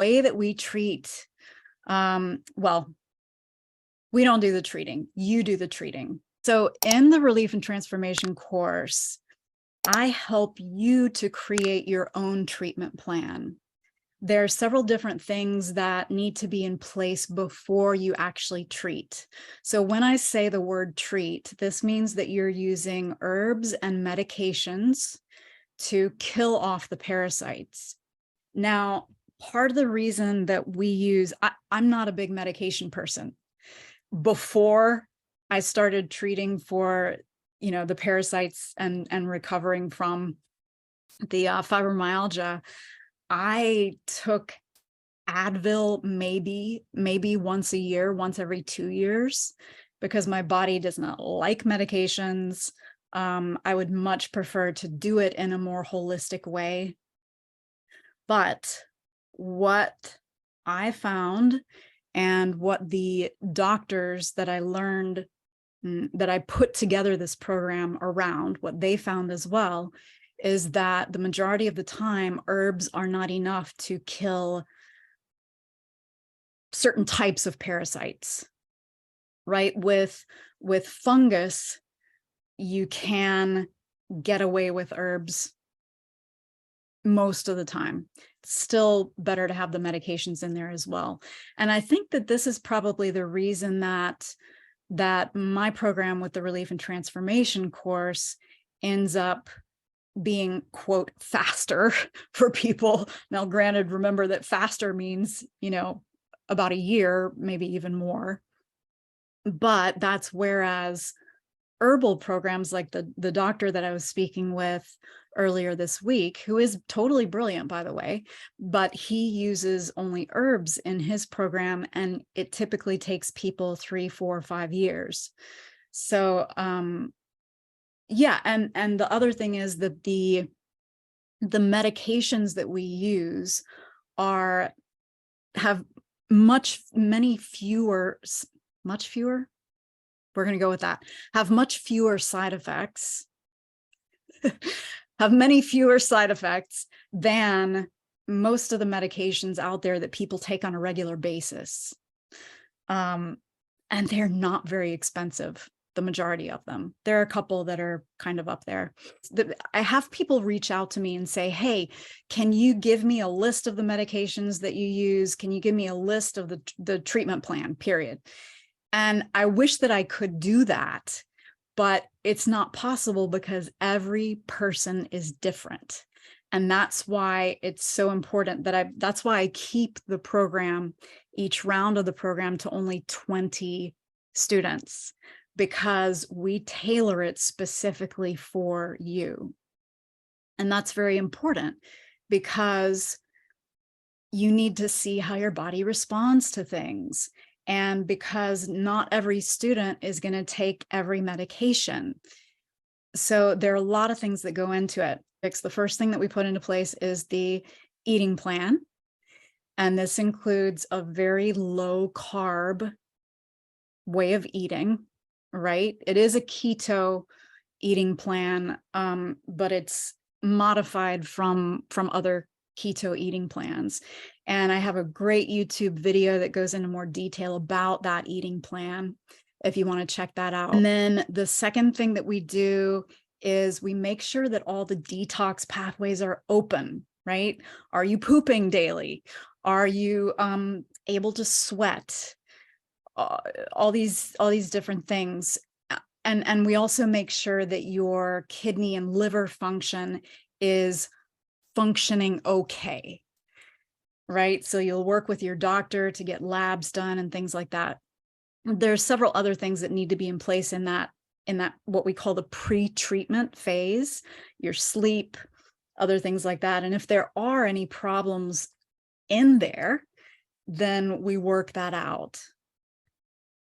way that we treat, well, we don't do the treating, you do the treating. So in the Relief and Transformation course, I help you to create your own treatment plan. There are several different things that need to be in place before you actually treat. So when I say the word treat, this means that you're using herbs and medications to kill off the parasites. Now, part of the reason that we use, I'm not a big medication person. Before I started treating for, the parasites and recovering from the fibromyalgia, I took Advil maybe once a year, once every 2 years, because my body does not like medications. I would much prefer to do it in a more holistic way. But what I found, and what the doctors that I learned, that I put together this program around, what they found as well, is that the majority of the time, herbs are not enough to kill certain types of parasites, right? With fungus, you can get away with herbs most of the time. It's still better to have the medications in there as well. And I think that this is probably the reason that my program with the Relief and Transformation course ends up being, quote, faster for people. Now, granted, remember that faster means, about a year, maybe even more. But that's whereas herbal programs like the doctor that I was speaking with earlier this week, who is totally brilliant, by the way, but he uses only herbs in his program, and it typically takes people 3, 4, 5 years. So, yeah, and the other thing is that the medications that we use have much fewer, we're going to go with that, have much fewer side effects, have many fewer side effects than most of the medications out there that people take on a regular basis. And they're not very expensive, the majority of them. There are a couple that are kind of up there. I have people reach out to me and say, hey, can you give me a list of the medications that you use? Can you give me a list of the treatment plan, period? And I wish that I could do that, but it's not possible because every person is different. And that's why it's so important that's why I keep the program, each round of the program, to only 20 students, because we tailor it specifically for you. And that's very important, because you need to see how your body responds to things. And because not every student is going to take every medication. So there are a lot of things that go into it. The first thing that we put into place is the eating plan. And this includes a very low carb way of eating, right? It is a keto eating plan, but it's modified from other keto eating plans. And I have a great YouTube video that goes into more detail about that eating plan, if you want to check that out. And then the second thing that we do is we make sure that all the detox pathways are open, right? Are you pooping daily? Are you able to sweat? All these different things. And we also make sure that your kidney and liver function is functioning okay, right? So you'll work with your doctor to get labs done and things like that. There's several other things that need to be in place in that what we call the pre-treatment phase, your sleep, other things like that. And if there are any problems in there, then we work that out.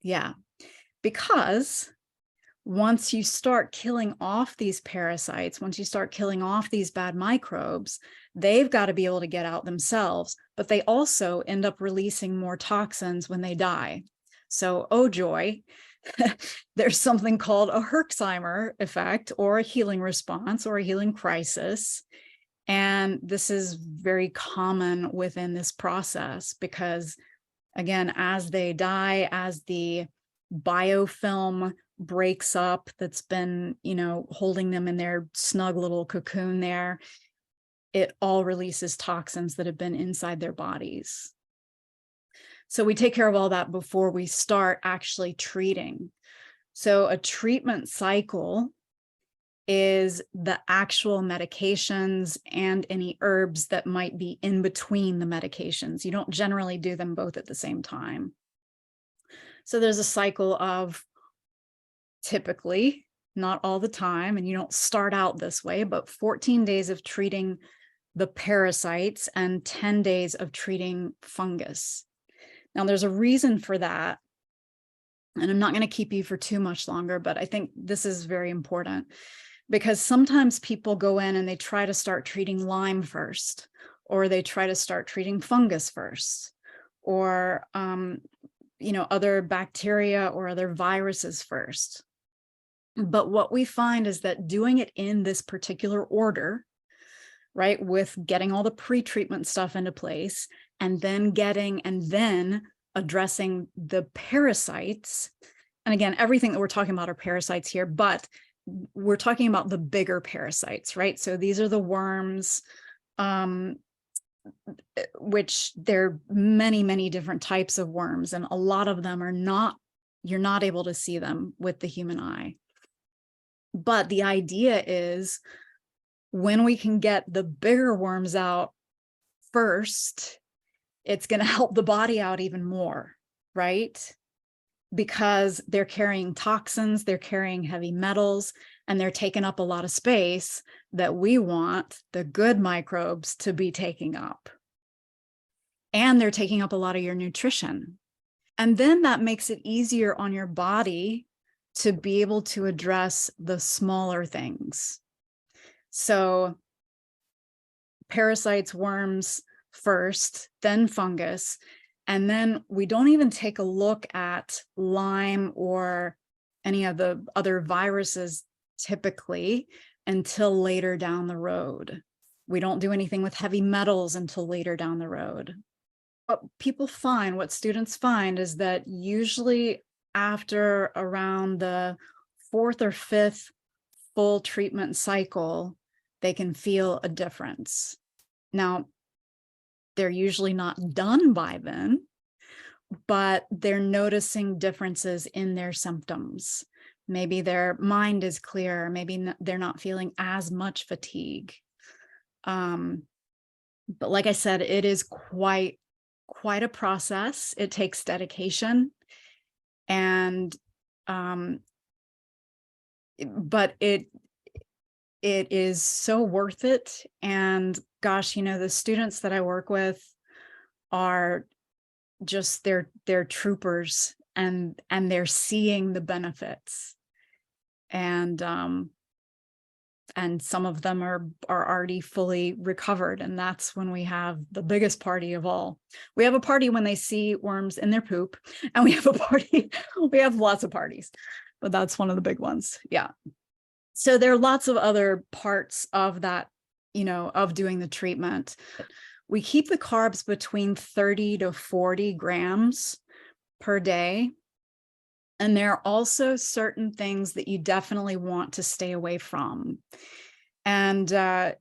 Yeah, because once you start killing off these parasites, once you start killing off these bad microbes, they've got to be able to get out themselves, but they also end up releasing more toxins when they die. So, oh joy, there's something called a Herxheimer effect, or a healing response, or a healing crisis. And this is very common within this process because, again, as they die, as the biofilm breaks up that's been, holding them in their snug little cocoon there, it all releases toxins that have been inside their bodies. So we take care of all that before we start actually treating. So a treatment cycle is the actual medications and any herbs that might be in between the medications. You don't generally do them both at the same time. So there's a cycle of, typically, not all the time, and you don't start out this way, but 14 days of treating the parasites and 10 days of treating fungus. Now, there's a reason for that, and I'm not going to keep you for too much longer, but I think this is very important because sometimes people go in and they try to start treating Lyme first, or they try to start treating fungus first, or, other bacteria or other viruses first. But what we find is that doing it in this particular order, right, with getting all the pre-treatment stuff into place, and then addressing the parasites. And again, everything that we're talking about are parasites here, but we're talking about the bigger parasites, right? So these are the worms, which there are many, many different types of worms, and a lot of them you're not able to see them with the human eye. But the idea is, when we can get the bigger worms out first, it's going to help the body out even more, right? Because they're carrying toxins, they're carrying heavy metals, and they're taking up a lot of space that we want the good microbes to be taking up. And they're taking up a lot of your nutrition. And then that makes it easier on your body to be able to address the smaller things. So parasites, worms first, then fungus, and then we don't even take a look at Lyme or any of the other viruses typically until later down the road. We don't do anything with heavy metals until later down the road. What students find is that usually after around the 4th or 5th full treatment cycle, they can feel a difference. Now, they're usually not done by then, but they're noticing differences in their symptoms. Maybe their mind is clearer. Maybe they're not feeling as much fatigue. But like I said, it is quite a process. It takes dedication, and but it is so worth it. And gosh, the students that I work with are just, they're troopers, and they're seeing the benefits. And some of them are already fully recovered. And that's when we have the biggest party of all. We have a party when they see worms in their poop, and we have lots of parties, but that's one of the big ones. Yeah. So there are lots of other parts of that, of doing the treatment. We keep the carbs between 30 to 40 grams per day. And there are also certain things that you definitely want to stay away from. And, again,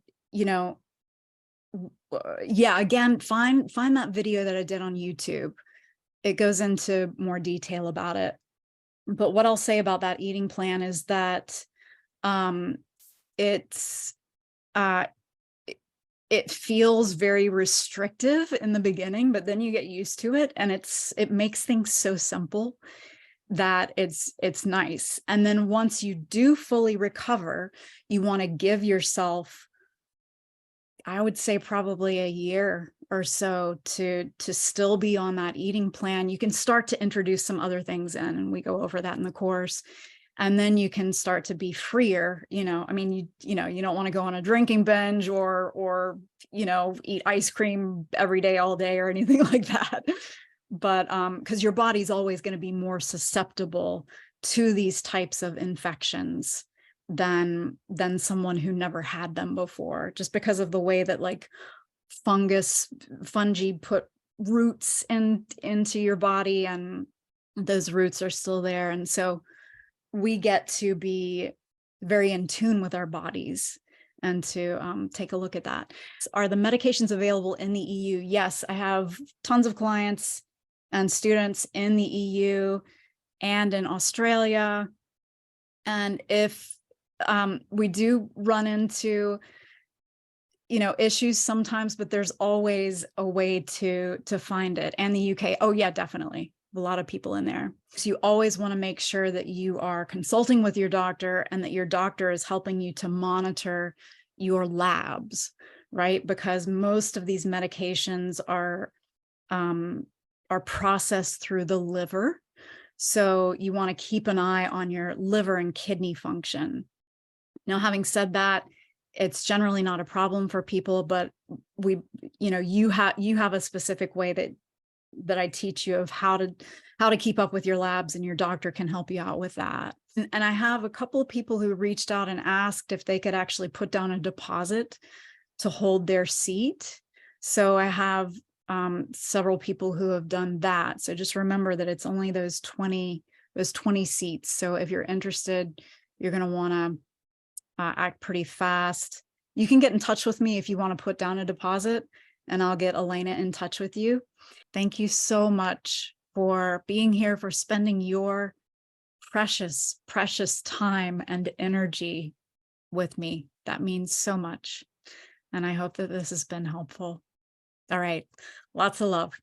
find that video that I did on YouTube. It goes into more detail about it. But what I'll say about that eating plan is that it feels very restrictive in the beginning, but then you get used to it, and it makes things so simple that it's nice. And then once you do fully recover, you want to give yourself, I would say, probably a year or so to still be on that eating plan. You can start to introduce some other things in, and we go over that in the course. And then you can start to be freer. You don't want to go on a drinking binge or eat ice cream every day, all day, or anything like that. But because your body's always going to be more susceptible to these types of infections. than someone who never had them before, just because of the way that like fungi put roots into your body, and those roots are still there. And so we get to be very in tune with our bodies and to take a look at that. Are the medications available in the EU? Yes, I have tons of clients and students in the EU and in Australia. And if we do run into, issues sometimes, but there's always a way to find it. And the UK, oh yeah, definitely. A lot of people in there. So you always want to make sure that you are consulting with your doctor and that your doctor is helping you to monitor your labs, right? Because most of these medications are processed through the liver. So you want to keep an eye on your liver and kidney function. Now, having said that, it's generally not a problem for people, but you have a specific way that I teach you of how to keep up with your labs, and your doctor can help you out with that. And I have a couple of people who reached out and asked if they could actually put down a deposit to hold their seat. So I have several people who have done that. So just remember that it's only those 20 seats. So if you're interested, you're going to want to act pretty fast. You can get in touch with me if you want to put down a deposit, and I'll get Elena in touch with you. Thank you so much for being here, for spending your precious, precious time and energy with me. That means so much. And I hope that this has been helpful. All right. Lots of love.